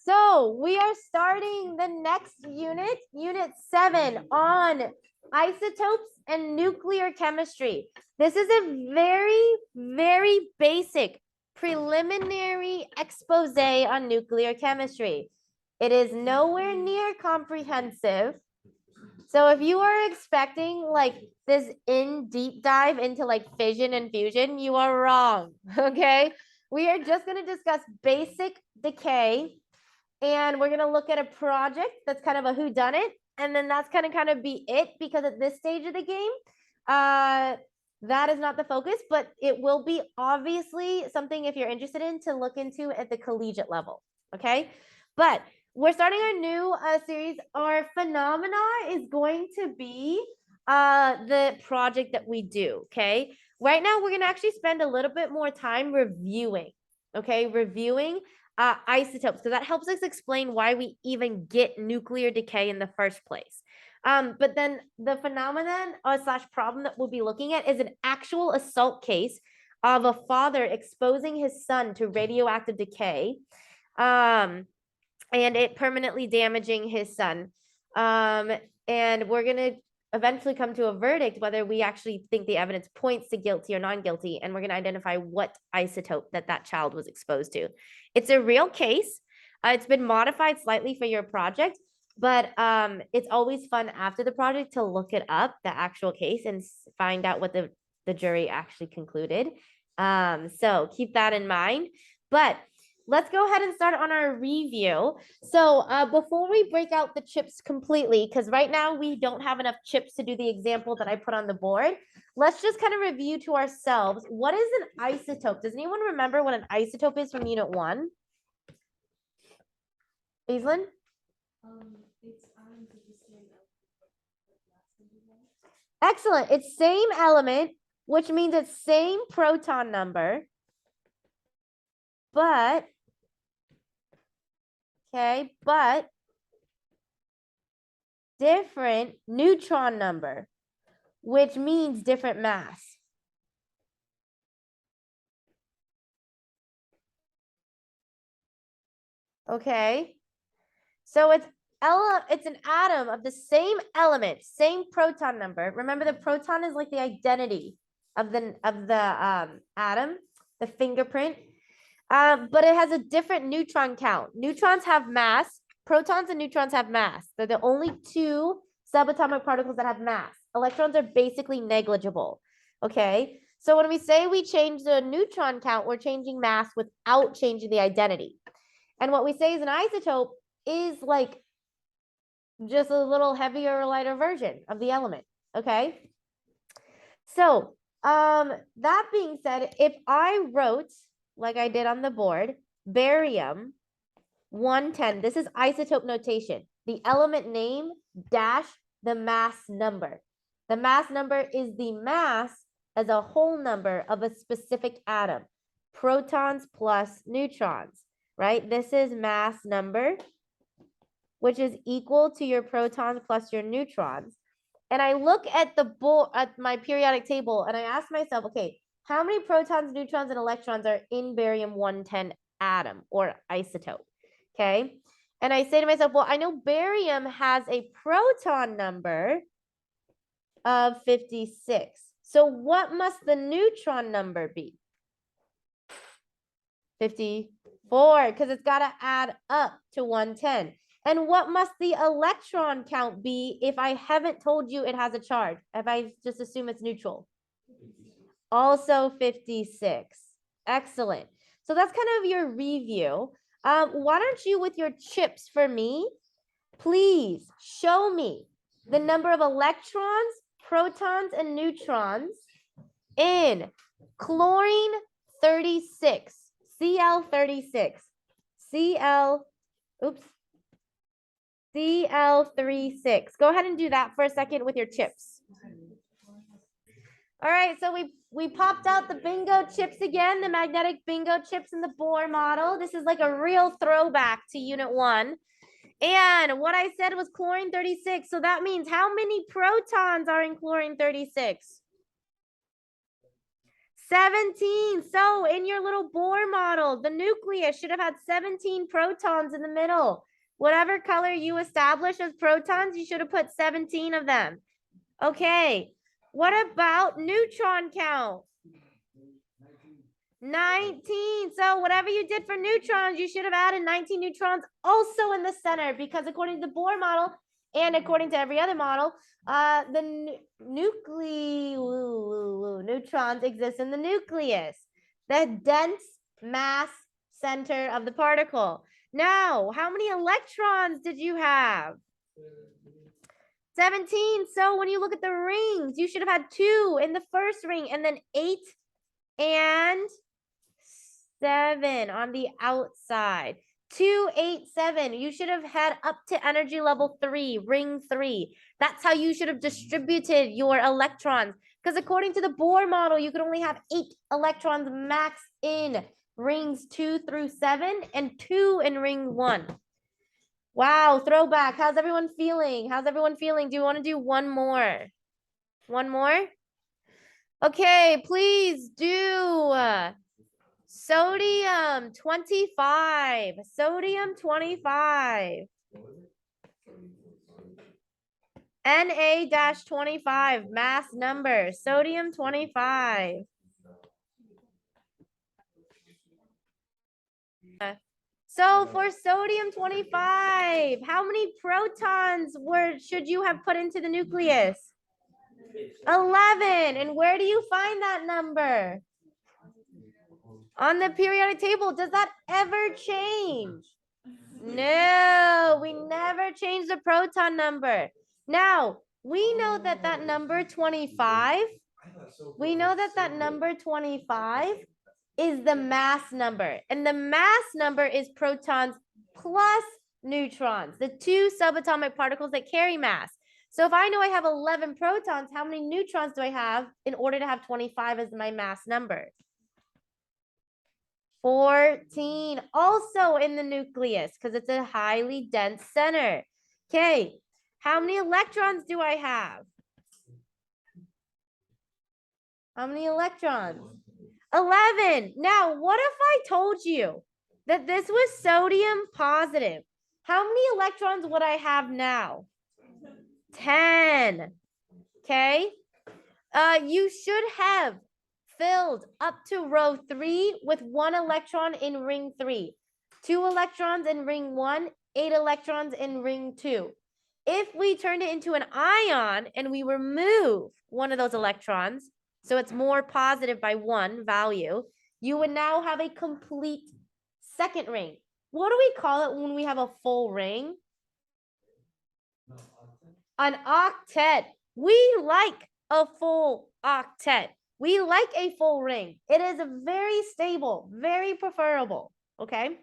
So we are starting the next unit, unit 7 on isotopes and nuclear chemistry. This is a very basic preliminary expose on nuclear chemistry. It is nowhere near comprehensive. So if you are expecting like this deep dive into like fission and fusion, you are wrong, okay? We are just going to discuss basic decay, and we're going to look at a project that's kind of a whodunit, and then that's going to kind of be it, because at this stage of the game, that is not the focus, but it will be obviously something if you're interested in to look into at the collegiate level, okay? But we're starting our new series. Our phenomena is going to be the project that we do, okay? Right now, we're going to actually spend a little bit more time reviewing, okay? Reviewing isotopes, because that helps us explain why we even get nuclear decay in the first place. But then the phenomenon / problem that we'll be looking at is an actual assault case of a father exposing his son to radioactive decay, and it permanently damaging his son. And we're going to eventually come to a verdict whether we actually think the evidence points to guilty or non-guilty, and we're going to identify what isotope that child was exposed to. It's a real case. It's been modified slightly for your project, but it's always fun after the project to look it up, the actual case, and find out what the jury actually concluded. So keep that in mind. But let's go ahead and start on our review. So before we break out the chips completely, because right now we don't have enough chips to do the example that I put on the board, let's just kind of review to ourselves. What is an isotope? Does anyone remember what an isotope is from unit 1? Aislinn? It's atoms of the same element. Excellent. It's same element, which means it's same proton number, but different neutron number, which means different mass. Okay, so it's an atom of the same element, same proton number. Remember, the proton is like the identity of the atom, the fingerprint. But it has a different neutron count. Neutrons have mass. Protons and neutrons have mass. They're the only two subatomic particles that have mass. Electrons are basically negligible. Okay, so when we say we change the neutron count, we're changing mass without changing the identity. And what we say is an isotope is like just a little heavier or lighter version of the element. Okay, so that being said, if I wrote, like I did on the board, barium 110, this is isotope notation. The element name dash the mass number. The mass number is the mass as a whole number of a specific atom, protons plus neutrons, right? This is mass number, which is equal to your protons plus your neutrons. And I look at at my periodic table, and I ask myself, okay, how many protons, neutrons, and electrons are in barium 110 atom or isotope? Okay. And I say to myself, well, I know barium has a proton number of 56. So what must the neutron number be? 54, because it's got to add up to 110. And what must the electron count be if I haven't told you it has a charge? If I just assume it's neutral? Also 56. Excellent. So that's kind of your review. Why don't you, with your chips for me, please show me the number of electrons, protons, and neutrons in chlorine 36, Cl36, Cl36. Go ahead and do that for a second with your chips. All right, so we popped out the bingo chips again, the magnetic bingo chips in the Bohr model. This is like a real throwback to unit 1. And what I said was chlorine 36. So that means how many protons are in chlorine 36? 17. So in your little Bohr model, the nucleus should have had 17 protons in the middle. Whatever color you establish as protons, you should have put 17 of them. Okay. What about neutron count? 19. So whatever you did for neutrons, you should have added 19 neutrons also in the center, because according to the Bohr model and according to every other model, the neutrons exist in the nucleus, the dense mass center of the particle. Now, how many electrons did you have? 17. So when you look at the rings, you should have had 2 in the first ring and then 8 and 7 on the outside. 2, 8, 7. You should have had up to energy level 3, ring 3. That's how you should have distributed your electrons. Because according to the Bohr model, you could only have 8 electrons max in rings 2 through 7 and 2 in ring 1. Wow, throwback. How's everyone feeling? How's everyone feeling? Do you want to do one more? One more? Okay, please do. Sodium 25. Sodium 25. Na-25, mass number. Sodium 25. So for sodium 25, how many protons should you have put into the nucleus? 11. And where do you find that number? On the periodic table. Does that ever change? No, we never change the proton number. Now, we know that that number 25, we know that that number 25 is the mass number. And the mass number is protons plus neutrons, the 2 subatomic particles that carry mass. So if I know I have 11 protons, how many neutrons do I have in order to have 25 as my mass number? 14, also in the nucleus, because it's a highly dense center. Okay, how many electrons do I have? How many electrons? 11. Now, what if I told you that this was sodium positive? How many electrons would I have now? 10. Okay. You should have filled up to row 3 with 1 electron in ring 3, 2 electrons in ring 1, 8 electrons in ring 2. If we turn it into an ion and we remove one of those electrons, so it's more positive by 1 value, you would now have a complete second ring. What do we call it when we have a full ring? An octet. We like a full octet. We like a full ring. It is a very stable, very preferable. Okay.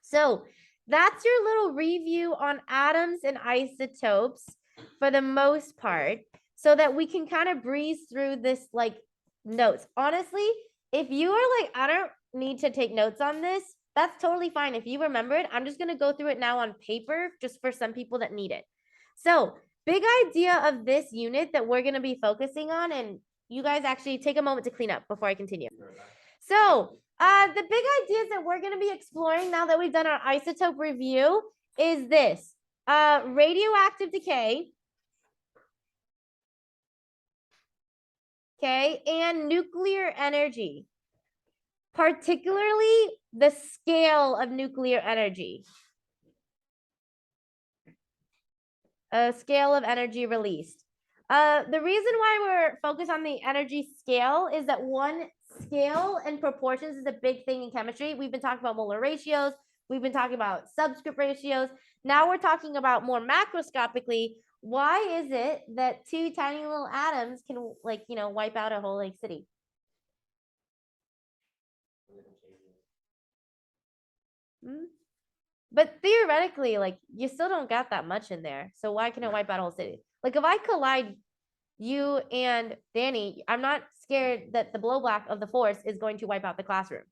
So that's your little review on atoms and isotopes for the most part, so that we can kind of breeze through this like notes. Honestly, if you are like, I don't need to take notes on this, that's totally fine. If you remember it, I'm just going to go through it now on paper just for some people that need it. So big idea of this unit that we're going to be focusing on, and you guys actually take a moment to clean up before I continue. So the big ideas that we're going to be exploring now that we've done our isotope review is this: radioactive decay, okay, and nuclear energy, particularly the scale of nuclear energy. A scale of energy released. The reason why we're focused on the energy scale is that one, scale and proportions is a big thing in chemistry. We've been talking about molar ratios. We've been talking about subscript ratios. Now we're talking about more macroscopically. Why is it that 2 tiny little atoms can, like, wipe out a whole like city? Hmm? But theoretically, like, you still don't got that much in there. So why can it wipe out a whole city? Like, if I collide you and Danny, I'm not scared that the blowback of the force is going to wipe out the classroom.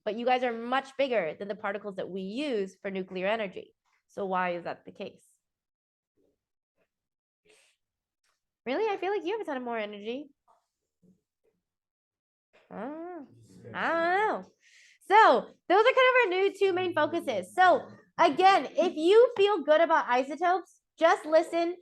But you guys are much bigger than the particles that we use for nuclear energy. So why is that the case? Really? I feel like you have a ton of more energy. I don't know. So those are kind of our new two main focuses. So again, if you feel good about isotopes, just listen.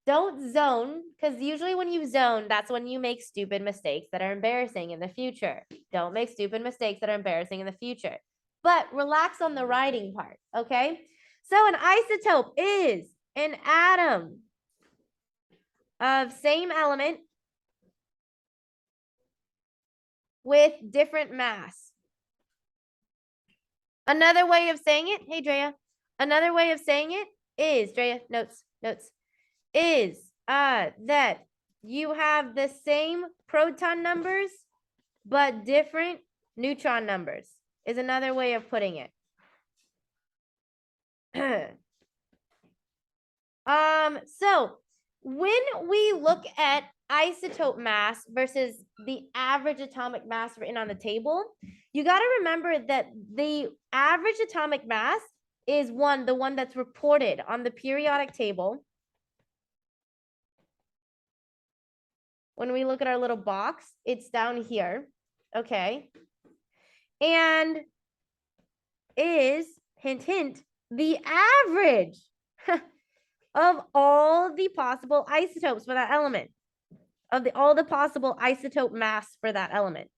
Don't zone, because usually when you zone, that's when you make stupid mistakes that are embarrassing in the future. Don't make stupid mistakes that are embarrassing in the future. But relax on the writing part, okay? So an isotope is an atom of same element with different mass. Another way of saying it, hey Drea, another way of saying it is, Drea, notes, is that you have the same proton numbers, but different neutron numbers, is another way of putting it. So when we look at isotope mass versus the average atomic mass written on the table, you got to remember that the average atomic mass is the one that's reported on the periodic table. When we look at our little box, it's down here, okay? And is, hint, hint, the average of all the possible isotopes for that element, of all the possible isotope mass for that element.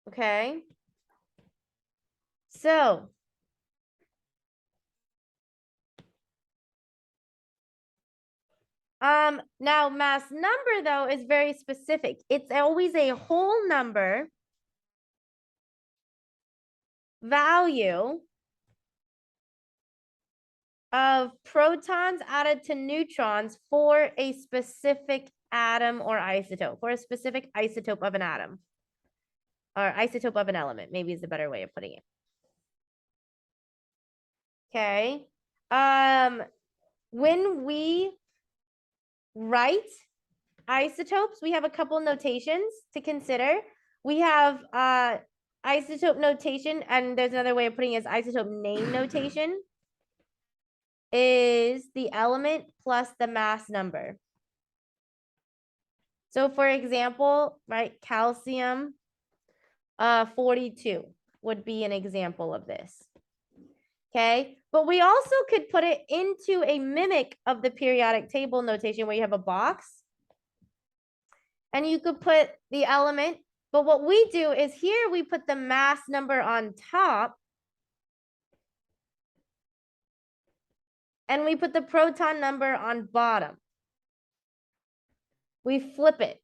Okay. So now mass number though is very specific. It's always a whole number value of protons added to neutrons for a specific atom or isotope, for a specific isotope of an atom or isotope of an element, maybe is a better way of putting it. Okay. When we write isotopes, we have a couple notations to consider. We have isotope notation, and there's another way of putting it is isotope name notation is the element plus the mass number. So for example, right, calcium 42 would be an example of this. Okay, but we also could put it into a mimic of the periodic table notation where you have a box and you could put the element, but what we do is here we put the mass number on top and we put the proton number on bottom. We flip it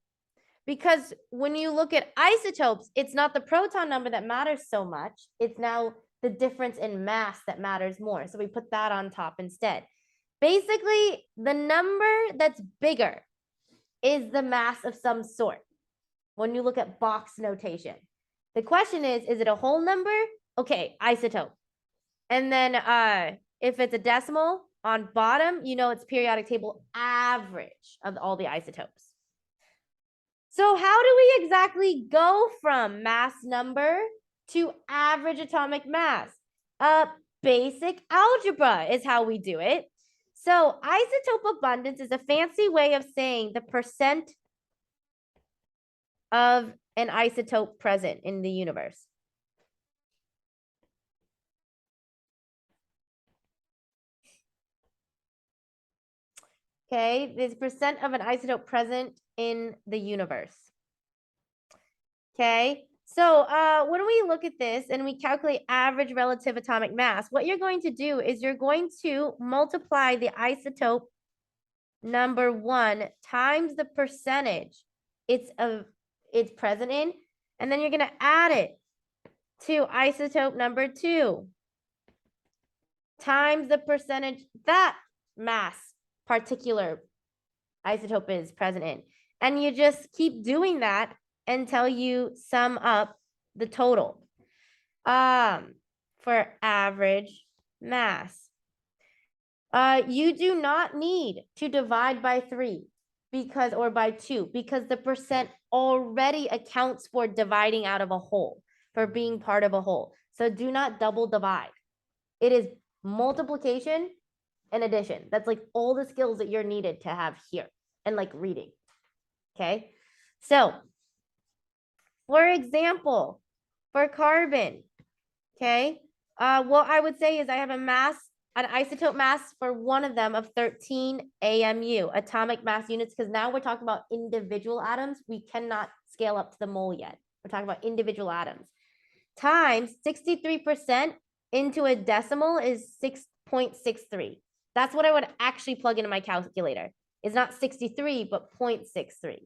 because when you look at isotopes, it's not the proton number that matters so much. It's now the difference in mass that matters more. So we put that on top instead. Basically, the number that's bigger is the mass of some sort when you look at box notation. The question is it a whole number? Okay, isotope. And then if it's a decimal on bottom, you know it's periodic table average of all the isotopes. So how do we exactly go from mass number to average atomic mass? Basic algebra is how we do it. So isotope abundance is a fancy way of saying the percent of an isotope present in the universe. Okay, this percent of an isotope present in the universe. Okay, so when we look at this and we calculate average relative atomic mass, what you're going to do is you're going to multiply the isotope number 1 times the percentage it's present in, and then you're going to add it to isotope number 2 times the percentage that mass particular isotope is present in. And you just keep doing that until you sum up the total for average mass. You do not need to divide by 3 or by 2 because the percent already accounts for dividing out of a whole, for being part of a whole. So do not double divide. It is multiplication and addition. That's like all the skills that you're needed to have here and like reading. Okay. So for example, for carbon, okay, what I would say is I have a mass, an isotope mass for one of them of 13 AMU, atomic mass units, because now we're talking about individual atoms. We cannot scale up to the mole yet. We're talking about individual atoms. Times 63% into a decimal is 6.63. That's what I would actually plug into my calculator. It's not 63, but 0.63.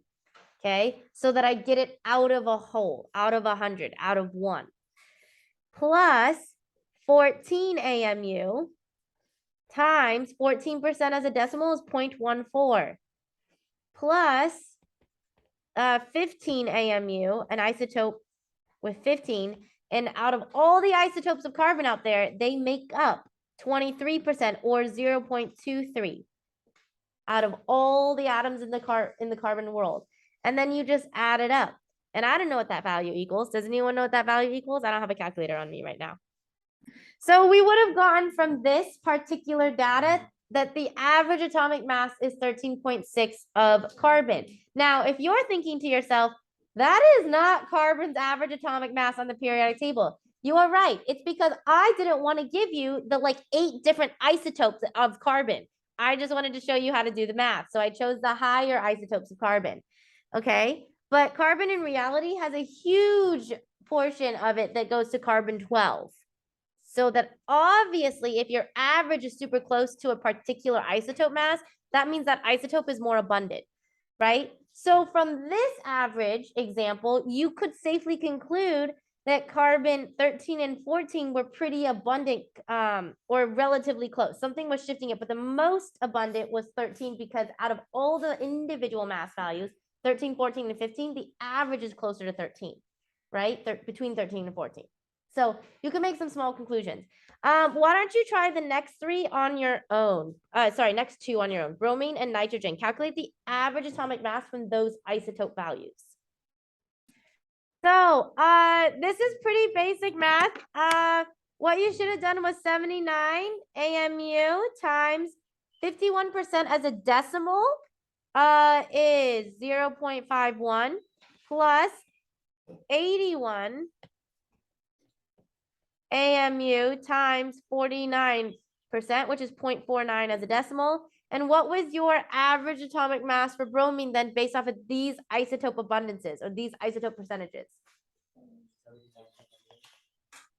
Okay, so that I get it out of a whole, out of 100, out of 1. Plus 14 AMU times 14% as a decimal is 0.14. Plus 15 AMU, an isotope with 15. And out of all the isotopes of carbon out there, they make up 23% or 0.23 out of all the atoms in the carbon world. And then you just add it up. And I don't know what that value equals. Does anyone know what that value equals? I don't have a calculator on me right now. So we would have gotten from this particular data that the average atomic mass is 13.6 of carbon. Now, if you're thinking to yourself, that is not carbon's average atomic mass on the periodic table, you are right. It's because I didn't want to give you the like 8 different isotopes of carbon. I just wanted to show you how to do the math. So I chose the higher isotopes of carbon. Okay. But carbon in reality has a huge portion of it that goes to carbon 12. So that obviously, if your average is super close to a particular isotope mass, that means that isotope is more abundant, right? So from this average example, you could safely conclude that carbon 13 and 14 were pretty abundant or relatively close. Something was shifting it, but the most abundant was 13 because out of all the individual mass values, 13, 14, and 15, the average is closer to 13, right? Between 13 and 14. So you can make some small conclusions. Why don't you try the next 3 on your own? Next 2 on your own. Bromine and nitrogen. Calculate the average atomic mass from those isotope values. So this is pretty basic math. What you should have done was 79 AMU times 51% as a decimal is 0.51 plus 81 AMU times 49%, which is 0.49 as a decimal. And what was your average atomic mass for bromine then based off of these isotope abundances or these isotope percentages?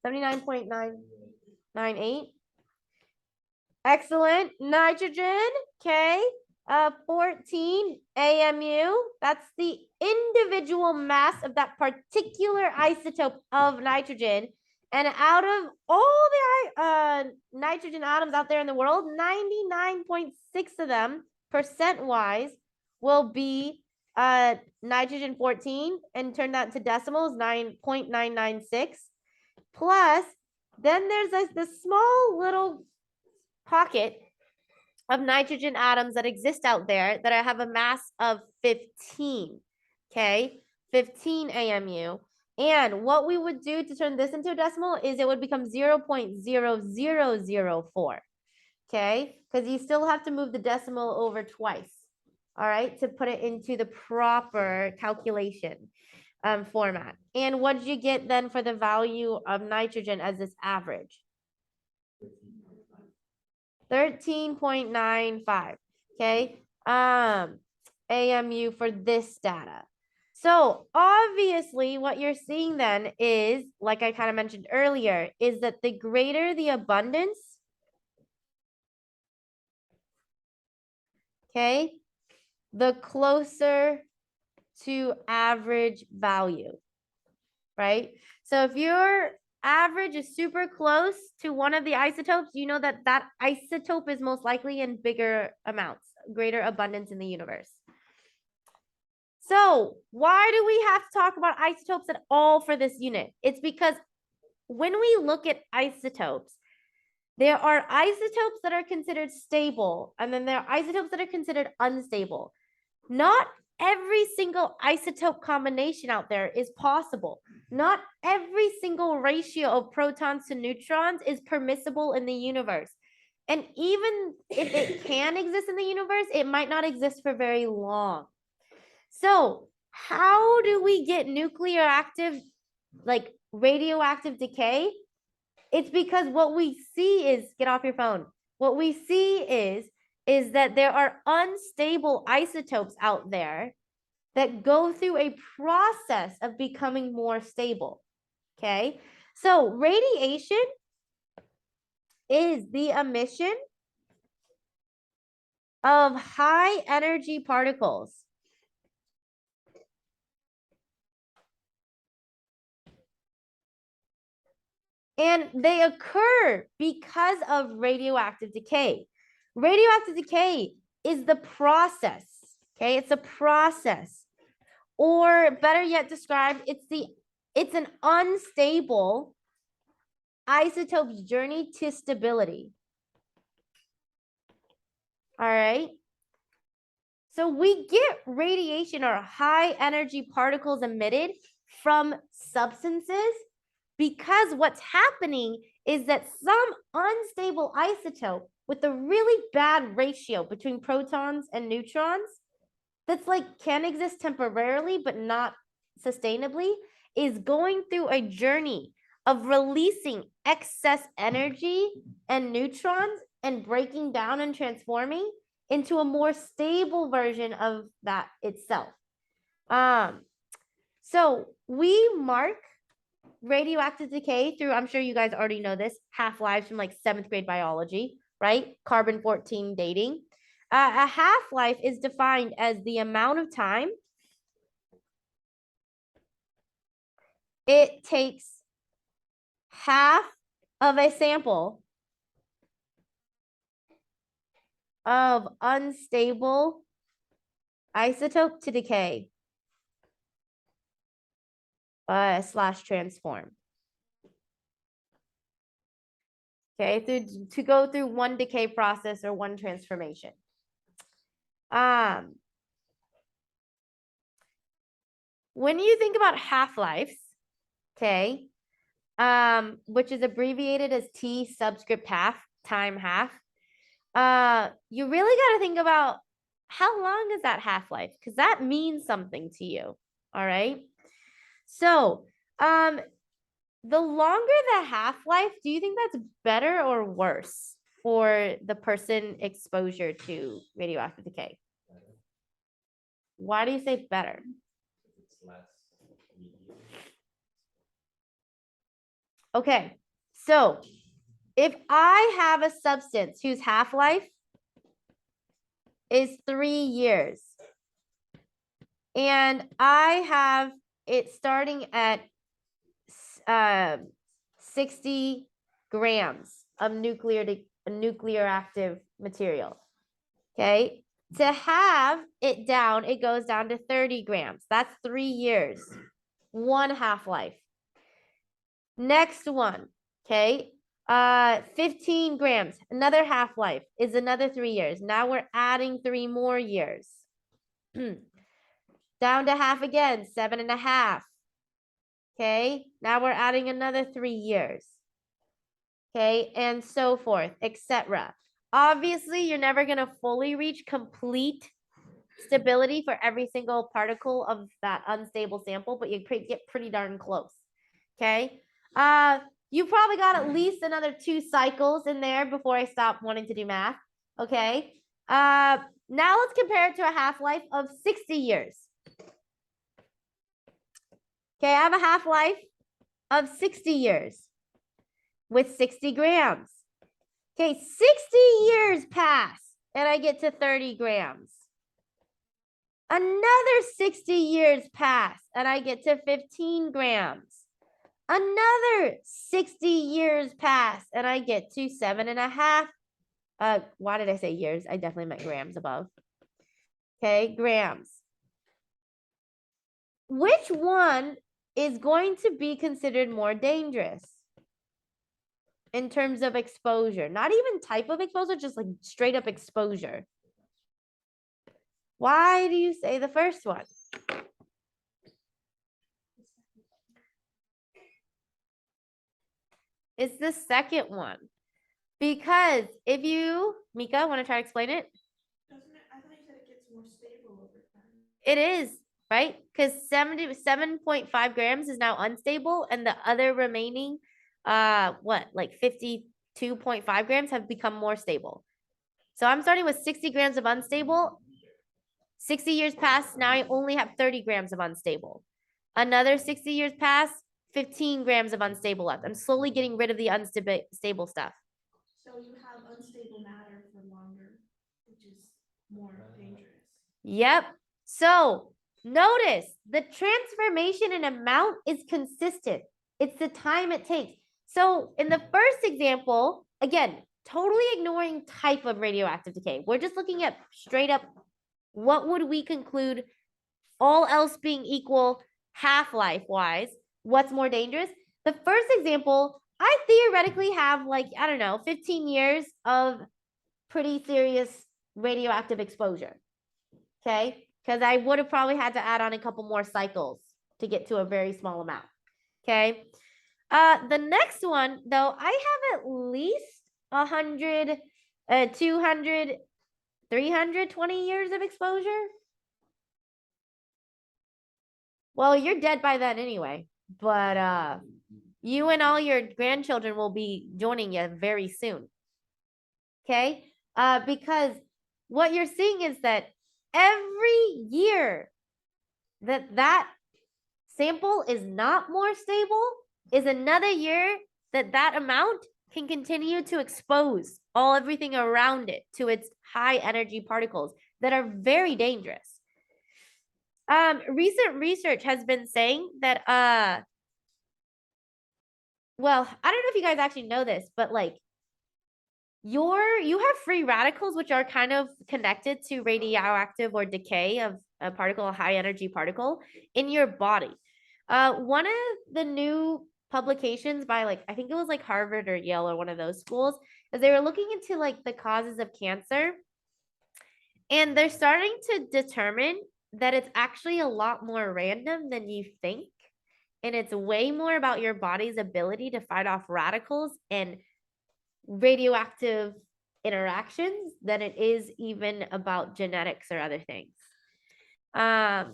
79.998. Excellent. Nitrogen, okay. 14 AMU. That's the individual mass of that particular isotope of nitrogen. And out of all the nitrogen atoms out there in the world, 99.6 of them, percent-wise, will be nitrogen 14, and turn that to decimals, 9.996. Plus, then there's this small little pocket of nitrogen atoms that exist out there that have a mass of 15, okay? 15 AMU. And what we would do to turn this into a decimal is it would become 0.0004, okay? Because you still have to move the decimal over twice, all right, to put it into the proper calculation format. And what did you get then for the value of nitrogen as this average? 13.95, okay? AMU for this data. So obviously what you're seeing then is, like I kind of mentioned earlier, is that the greater the abundance, okay, the closer to average value, right? So if your average is super close to one of the isotopes, you know that that isotope is most likely in bigger amounts, greater abundance in the universe. So why do we have to talk about isotopes at all for this unit? It's because when we look at isotopes, there are isotopes that are considered stable, and then there are isotopes that are considered unstable. Not every single isotope combination out there is possible. Not every single ratio of protons to neutrons is permissible in the universe. And even if it can exist in the universe, it might not exist for very long. So how do we get nuclear active, like radioactive decay? It's because what we see is, get off your phone. What we see is that there are unstable isotopes out there that go through a process of becoming more stable. Okay. So radiation is the emission of high energy particles. And they occur because of radioactive decay. Radioactive decay is the process, okay? It's a process. Or better yet described, it's an unstable isotope's journey to stability. All right. So we get radiation or high energy particles emitted from substances because what's happening is that some unstable isotope with a really bad ratio between protons and neutrons that's like can exist temporarily but not sustainably is going through a journey of releasing excess energy and neutrons and breaking down and transforming into a more stable version of that itself. So we mark radioactive decay through, I'm sure you guys already know this, half-lives from like 7th grade biology, right? Carbon-14 dating. A half-life is defined as the amount of time it takes half of a sample of unstable isotope to decay slash transform. Okay, to go through one decay process or one transformation. When you think about half-lives, okay, which is abbreviated as T subscript half, time half, you really got to think about how long is that half-life, because that means something to you. All right. So, the longer the half-life, do you think that's better or worse for the person exposure to radioactive decay? Why do you say better? It's less immediate. Okay, so if I have a substance whose half-life is 3 years, and I have it starting at 60 grams of nuclear active material, okay? To have it down, it goes down to 30 grams. That's 3 years, one half-life. Next one, okay? 15 grams, another half-life is another 3 years. Now we're adding 3 more years. Down to half again, 7.5. Okay, now we're adding another 3 years. Okay, and so forth, etc. Obviously, you're never going to fully reach complete stability for every single particle of that unstable sample, but you get pretty darn close. Okay, you probably got at least another 2 cycles in there before I stop wanting to do math. Okay, now let's compare it to a half-life of 60 years. Okay, I have a half-life of 60 years with 60 grams. Okay, 60 years pass and I get to 30 grams. Another 60 years pass and I get to 15 grams. Another 60 years pass and I get to 7.5. Why did I say years? I definitely meant grams above. Okay, grams. Which one is going to be considered more dangerous in terms of exposure? Not even type of exposure, just like straight up exposure. Why do you say the first one? It's the second one. Because if you, Mika, want to try to explain it? Doesn't it? I thought you said it gets more stable over time. It is, right? Because 77.5 grams is now unstable, and the other remaining, like 52.5 grams have become more stable. So I'm starting with 60 grams of unstable. 60 years pass, now I only have 30 grams of unstable. Another 60 years pass, 15 grams of unstable left. I'm slowly getting rid of the unstable stuff. So you have unstable matter for longer, which is more dangerous. Yep. So notice the transformation in amount is consistent. It's the time it takes. So in the first example, again, totally ignoring type of radioactive decay. We're just looking at straight up, what would we conclude, all else being equal, half-life wise, what's more dangerous? The first example, I theoretically have like, I don't know, 15 years of pretty serious radioactive exposure. Okay, because I would have probably had to add on a couple more cycles to get to a very small amount. Okay, the next one though, I have at least 100, 200, 320 years of exposure. Well, you're dead by then anyway, but you and all your grandchildren will be joining you very soon. Okay, because what you're seeing is that every year that sample is not more stable is another year that amount can continue to expose everything around it to its high energy particles that are very dangerous. Recent research has been saying that well, I don't know if you guys actually know this, but like you have free radicals, which are kind of connected to radioactive or decay of a particle, a high energy particle in your body. One of the new publications by like, I think it was like Harvard or Yale or one of those schools, is they were looking into like the causes of cancer. And they're starting to determine that it's actually a lot more random than you think. And it's way more about your body's ability to fight off radicals and radioactive interactions than it is even about genetics or other things. That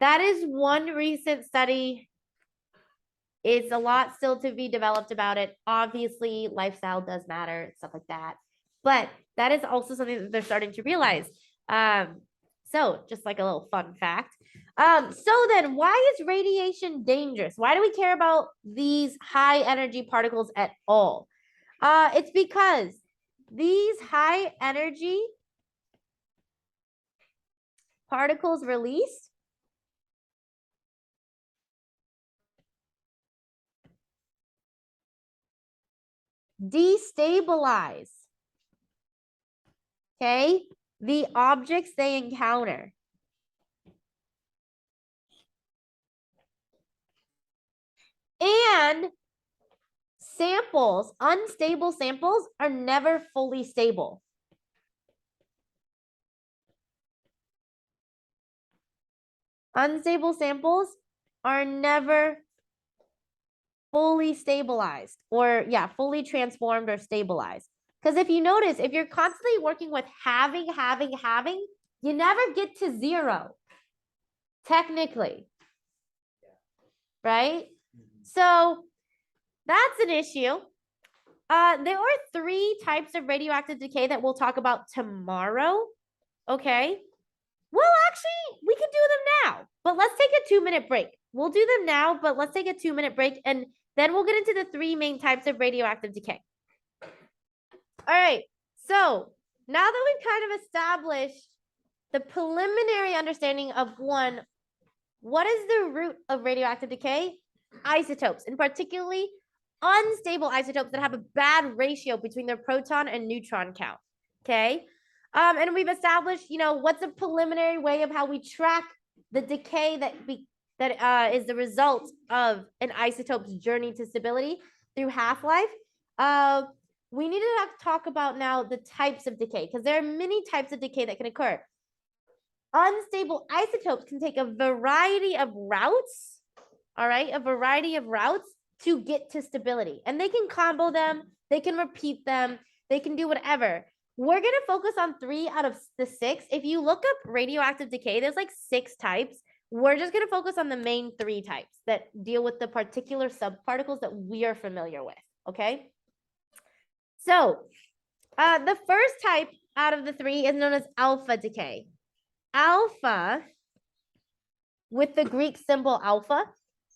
is one recent study. It's a lot still to be developed about it. Obviously, lifestyle does matter, stuff like that. But that is also something that they're starting to realize. So just like a little fun fact. So then why is radiation dangerous? Why do we care about these high energy particles at all? It's because these high energy particles released destabilize, okay, the objects they encounter. And samples, unstable samples, are never fully stable. Unstable samples are never fully stabilized or fully transformed or stabilized. Because if you notice, if you're constantly working with having, you never get to zero, technically, right? So that's an issue. There are 3 types of radioactive decay that we'll talk about tomorrow, okay? Well, actually, we can do them now, but let's take a 2-minute break. We'll do them now, but let's take a 2-minute break, and then we'll get into the 3 main types of radioactive decay. All right, so now that we've kind of established the preliminary understanding of one, what is the root of radioactive decay? Isotopes, and particularly unstable isotopes that have a bad ratio between their proton and neutron count, okay? And we've established, what's a preliminary way of how we track the decay that is the result of an isotope's journey to stability through half-life. We need to talk about now the types of decay, because there are many types of decay that can occur. unstable isotopes can take a variety of routes, all right, a variety of routes to get to stability. And they can combo them, they can repeat them, they can do whatever. We're going to focus on 3 out of the 6. If you look up radioactive decay, there's like 6 types. We're just going to focus on the main 3 types that deal with the particular subparticles that we are familiar with, okay? So the first type out of the 3 is known as alpha decay. Alpha, with the Greek symbol alpha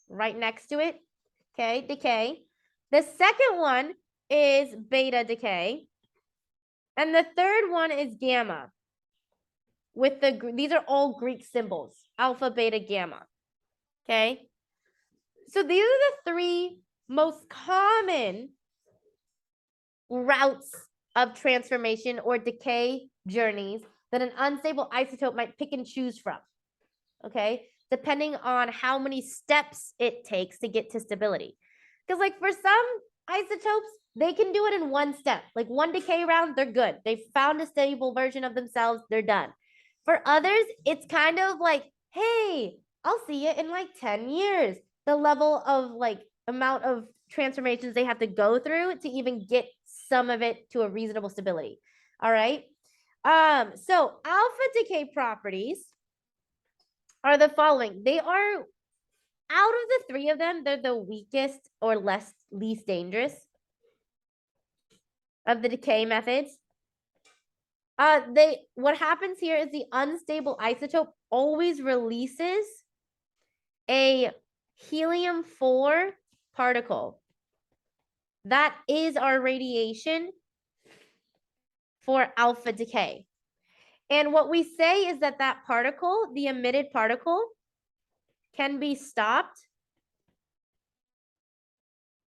right next to it, okay, decay. The second one is beta decay. And the third one is gamma. With these are all Greek symbols, alpha, beta, gamma. Okay. So these are the 3 most common routes of transformation or decay journeys that an unstable isotope might pick and choose from. Okay. Depending on how many steps it takes to get to stability. Because like for some isotopes, they can do it in 1 step. Like 1 decay round, they're good. They found a stable version of themselves, they're done. For others, it's kind of like, hey, I'll see it in like 10 years. The level of like amount of transformations they have to go through to even get some of it to a reasonable stability. All right. So alpha decay properties are the following. They are, out of the 3 of them, they're the weakest or least dangerous of the decay methods. What happens here is the unstable isotope always releases a helium-4 particle. That is our radiation for alpha decay. And what we say is that that particle, the emitted particle, can be stopped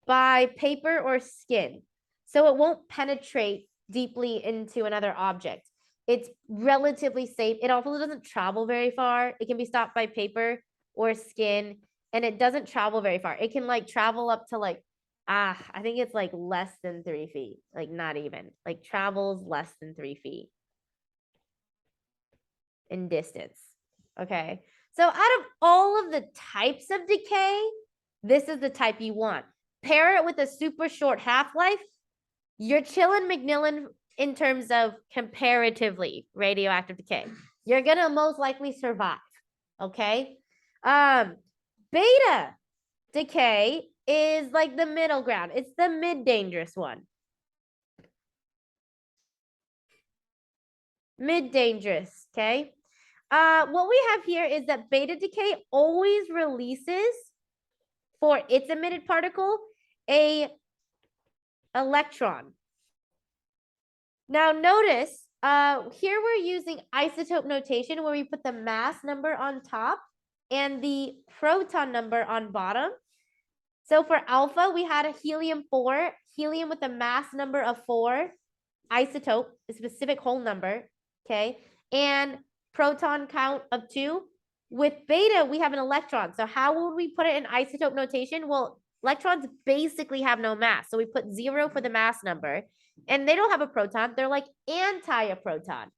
by paper or skin. So it won't penetrate deeply into another object. It's relatively safe. It also doesn't travel very far. It can be stopped by paper or skin, and it doesn't travel very far. It can like travel up to like, I think it's like less than 3 feet, like not even, like travels less than 3 feet in distance. Okay. So out of all of the types of decay, this is the type you want. Pair it with a super short half-life, you're chilling McMillan in terms of comparatively radioactive decay. You're gonna most likely survive. Okay. Beta decay is like the middle ground. It's the mid-dangerous one. Mid-dangerous, okay? What we have here is that beta decay always releases, for its emitted particle, a electron. Now notice, here we're using isotope notation where we put the mass number on top and the proton number on bottom. So for alpha, we had a helium-4, helium with a mass number of 4, isotope, a specific whole number, okay? And proton count of 2. With beta, we have an electron. So how would we put it in isotope notation? Well, electrons basically have no mass. So we put 0 for the mass number. And they don't have a proton. They're like anti a proton,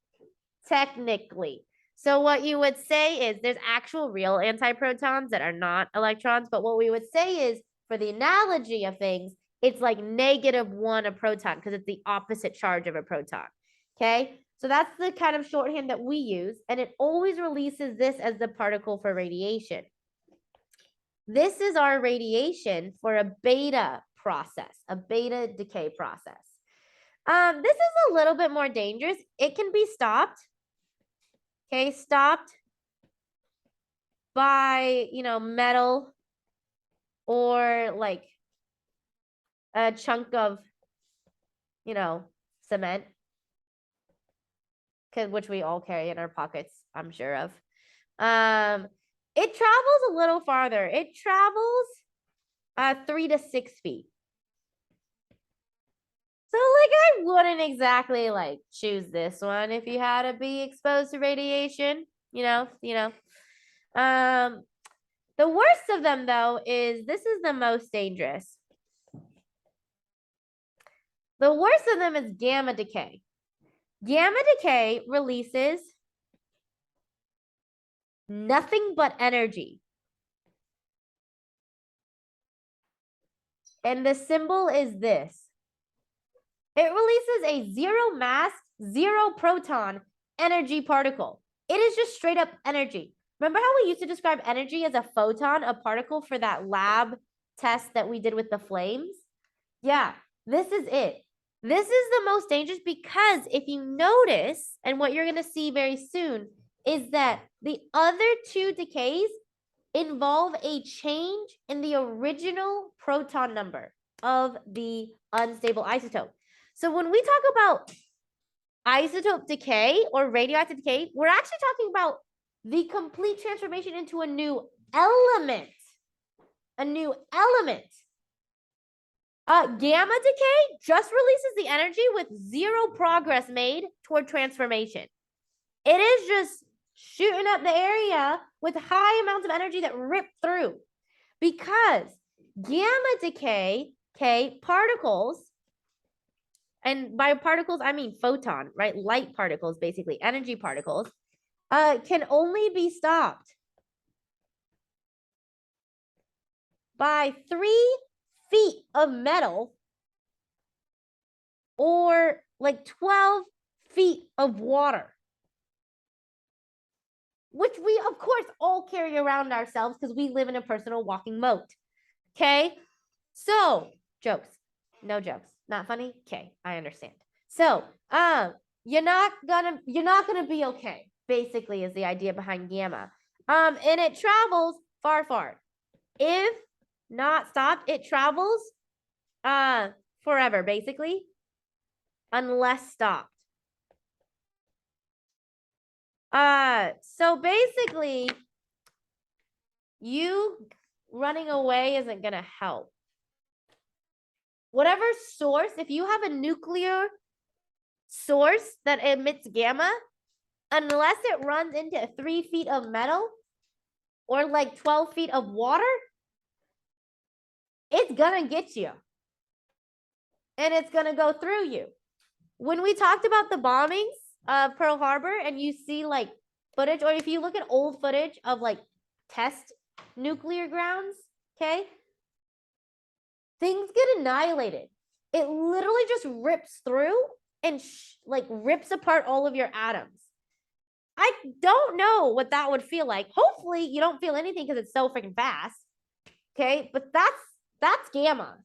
technically. So what you would say is there's actual real antiprotons that are not electrons. But what we would say is, for the analogy of things, it's like -1 a proton because it's the opposite charge of a proton. Okay. So that's the kind of shorthand that we use. And it always releases this as the particle for radiation. This is our radiation for a beta process, a beta decay process. This is a little bit more dangerous. It can be stopped. Okay, stopped by, metal or like a chunk of, cement, which we all carry in our pockets, I'm sure of. It travels a little farther. It travels 3 to 6 feet. So like I wouldn't exactly like choose this one if you had to be exposed to radiation, The worst of them though is this is the most dangerous. The worst of them is gamma decay. Gamma decay releases nothing but energy. And the symbol is this. It releases a zero mass, zero proton energy particle. It is just straight up energy. Remember how we used to describe energy as a photon, a particle for that lab test that we did with the flames? Yeah, this is it. This is the most dangerous because if you notice, and what you're going to see very soon, is that the other two decays involve a change in the original proton number of the unstable isotope. So when we talk about isotope decay or radioactive decay, we're actually talking about the complete transformation into a new element. A new element. Gamma decay just releases the energy with zero progress made toward transformation. It is just shooting up the area with high amounts of energy that rip through. Because gamma decay, particles, and by particles, I mean photon, right? Light particles, basically, energy particles, can only be stopped by 3 feet of metal or like 12 feet of water, which we, of course, all carry around ourselves because we live in a personal walking moat. Okay? So, jokes. No jokes. Not funny? Okay, I understand. So, you're not gonna be okay, basically, is the idea behind gamma. And it travels far, far. If not stopped, it travels forever, basically, unless stopped. So basically, you running away isn't gonna help. Whatever source, if you have a nuclear source that emits gamma, unless it runs into 3 feet of metal or like 12 feet of water, it's gonna get you. And it's gonna go through you. When we talked about the bombings of Pearl Harbor and you see like footage, or if you look at old footage of like test nuclear grounds, okay, things get annihilated. It literally just rips through and like rips apart all of your atoms. I don't know what that would feel like. Hopefully you don't feel anything because it's so freaking fast. Okay, but that's gamma.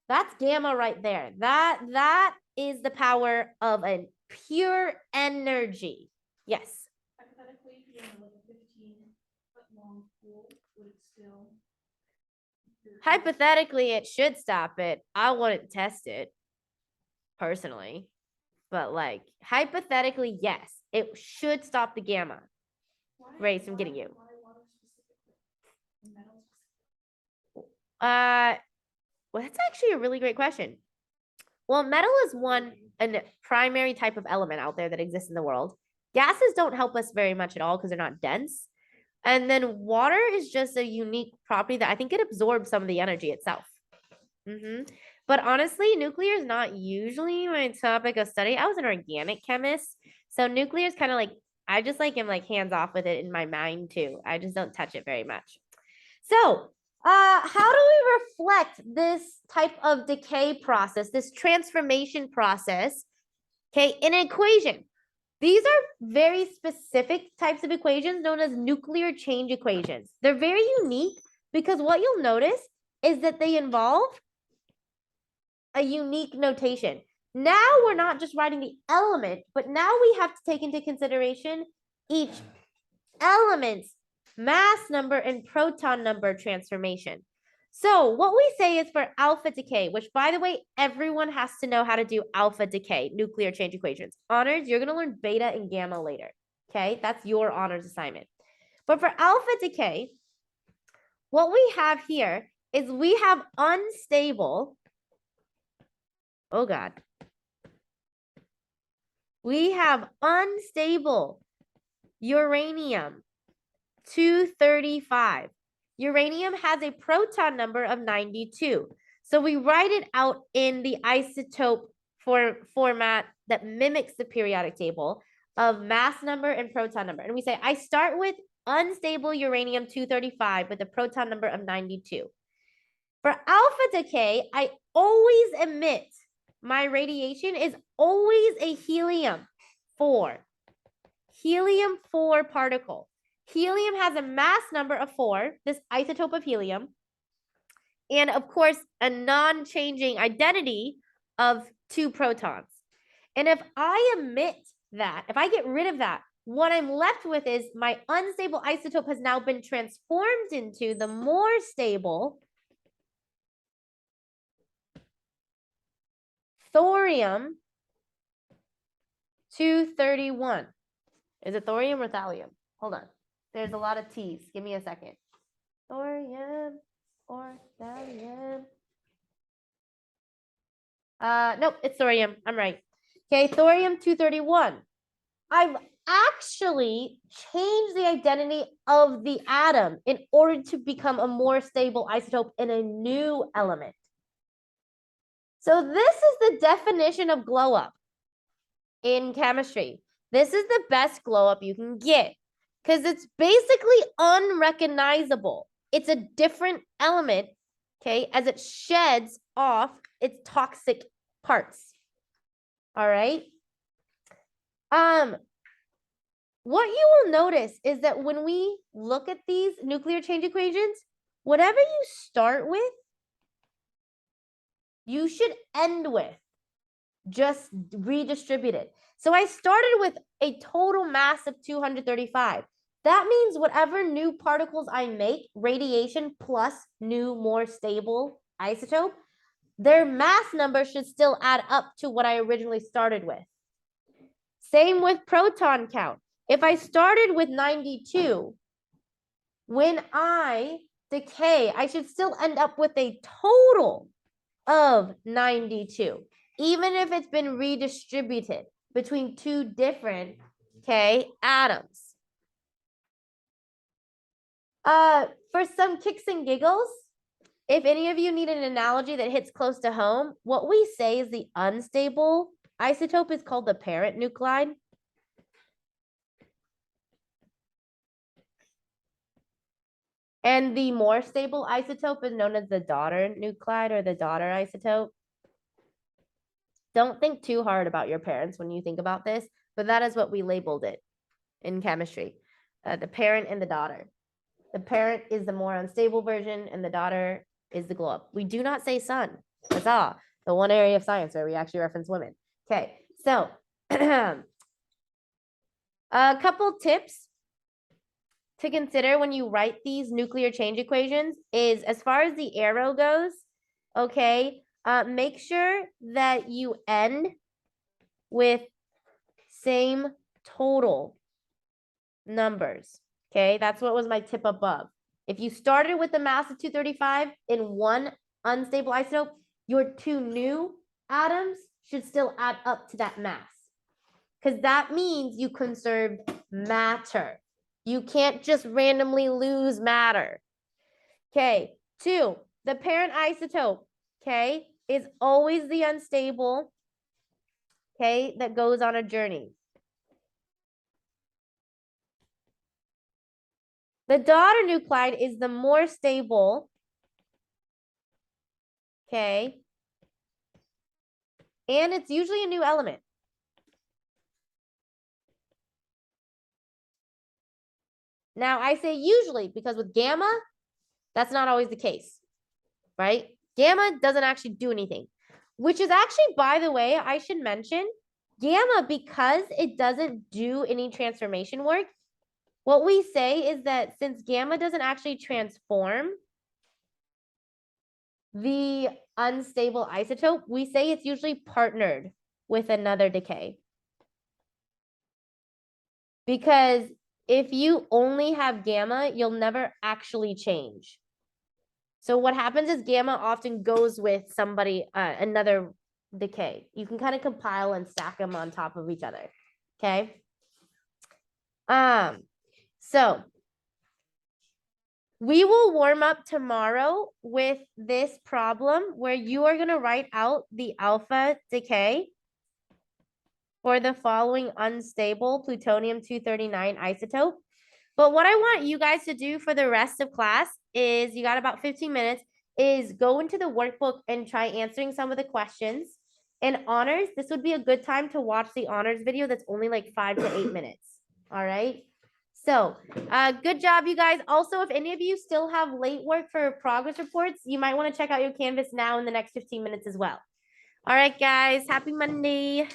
That's gamma right there. That is the power of a pure energy. Yes. Hypothetically, if you're in like a 15-foot long pool, would it still? Hypothetically, it should stop it. I wouldn't test it personally, but like hypothetically, yes, it should stop the gamma rays from getting you. Why water specifically? Metal Well, that's actually a really great question. Well, metal is a primary type of element out there that exists in the world. Gases don't help us very much at all because they're not dense. And then water is just a unique property that I think it absorbs some of the energy itself. But honestly, nuclear is not usually my topic of study. I was an organic chemist. So nuclear is kind of like, I just like am like hands off with it in my mind too. I just don't touch it very much. So how do we reflect this type of decay process, this transformation process, okay, in an equation? These are very specific types of equations known as nuclear change equations. They're very unique because what you'll notice is that they involve a unique notation. Now we're not just writing the element, but now we have to take into consideration each element's mass number and proton number transformation. So what we say is for alpha decay, which by the way, everyone has to know how to do alpha decay, nuclear change equations. Honors, you're going to learn beta and gamma later. Okay, that's your honors assignment. But for alpha decay, what we have here is we have unstable. Oh God. We have unstable uranium 235. Uranium has a proton number of 92. So we write it out in the isotope format that mimics the periodic table. of mass number and proton number. And we say, I start with unstable uranium-235 with a proton number of 92. For alpha decay, I always emit, my radiation is always a helium-4. Helium-4 particle. Helium has a mass number of 4, this isotope of helium, and of course, a non-changing identity of 2 protons. And if I emit that, if I get rid of that, what I'm left with is my unstable isotope has now been transformed into the more stable thorium-231. Is it thorium or thallium? Hold on. There's a lot of T's. Give me a second. Thorium or thallium. Nope, it's thorium. I'm right. Okay, thorium-231. I've actually changed the identity of the atom in order to become a more stable isotope in a new element. So this is the definition of glow up in chemistry. This is the best glow up you can get because it's basically unrecognizable. It's a different element, okay, as it sheds off its toxic parts. All right. What you will notice is that when we look at these nuclear change equations, whatever you start with, you should end with. Just redistribute it. So I started with a total mass of 235. That means whatever new particles I make, radiation plus new, more stable isotope, their mass number should still add up to what I originally started with. Same with proton count. If I started with 92, when I decay, I should still end up with a total of 92, even if it's been redistributed between 2 different, okay, atoms. For some kicks and giggles, if any of you need an analogy that hits close to home, what we say is the unstable isotope is called the parent nuclide. And the more stable isotope is known as the daughter nuclide or the daughter isotope. Don't think too hard about your parents when you think about this, but that is what we labeled it in chemistry. The parent and the daughter. The parent is the more unstable version and the daughter is the glow up. We do not say sun. Huzzah, the one area of science where we actually reference women. Okay, so a couple tips to consider when you write these nuclear change equations is as far as the arrow goes, okay, make sure that you end with same total numbers, okay? That's what was my tip above. If you started with the mass of 235 in one unstable isotope, your 2 new atoms should still add up to that mass because that means you conserved matter. You can't just randomly lose matter. Okay, 2, the parent isotope, okay, is always the unstable, okay, that goes on a journey. The daughter nuclide is the more stable, okay, and it's usually a new element. Now, I say usually because with gamma, that's not always the case, right? Gamma doesn't actually do anything, which is actually, by the way, I should mention, gamma, because it doesn't do any transformation work, what we say is that since gamma doesn't actually transform the unstable isotope, we say it's usually partnered with another decay. Because if you only have gamma, you'll never actually change. So what happens is gamma often goes with somebody, another decay. You can kind of compile and stack them on top of each other, okay? So we will warm up tomorrow with this problem where you are going to write out the alpha decay for the following unstable plutonium-239 isotope. But what I want you guys to do for the rest of class is, you got about 15 minutes, is go into the workbook and try answering some of the questions. In honors, this would be a good time to watch the honors video that's only like 5 to 8 minutes. All right. So good job, you guys. Also, if any of you still have late work for progress reports, you might want to check out your Canvas now in the next 15 minutes as well. All right, guys. Happy Monday.